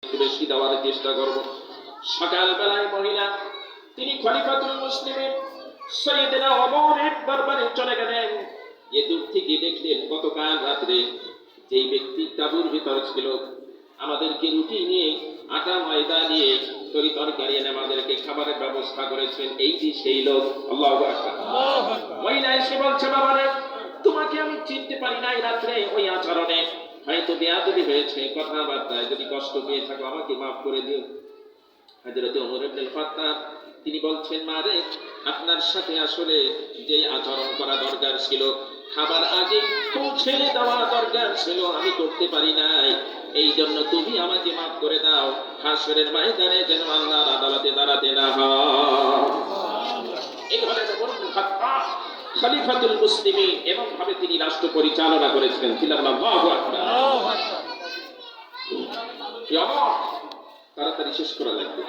একটু বেশি দেওয়ার চেষ্টা করব। সকালবেলায় মহিলা তিনি খলিফাতুল মুসলিমিন সাইয়েদনা ওমরের দরবারে চলে গেলেন। এ দূর থেকে দেখলেন গতকাল রাত্রে যেই ব্যক্তি তাঁবুর ভিতর ছিল, আমাদেরকে রুটি নিয়ে আটা ময়দা নিয়ে তরি তরকারি এনে আমাদেরকে খাবারের ব্যবস্থা করেছেন, এই যে সেই লোক। আল্লাহু আকবার। মহিলা এসে বলছে, বাবারে তোমাকে আমি চিনতে পারি নাই রাত্রে ওই আচরণে, হয়তো বেয়াদবি হয়েছে, কথাবার্তায় যদি কষ্ট পেয়ে থাকো আমাকে মাফ করে দিও। হযরত ওমর ইবনে খাত্তাব তিনি বলছেন, মারে আপনার সাথে আসলে যে আচরণ করা দরকার ছিল, খাবার আগে পৌঁছে দেওয়া দরকার ছিল, আমি করতে পারি নাই, এই জন্য তুমি আমাকে মাফ করে দাও, হাসরের ময়দানে যেন আল্লাহর আদালতে দাঁড়াতে না হয়। এই হলেন ওমর ইবনে খাত্তাব খলিফাতুল মুসলিমিন, এবং ভাবে তিনি রাষ্ট্র পরিচালনা করেছিলেন। আল্লাহু আকবার। তাড়াতাড়ি শেষ করা লাগবে।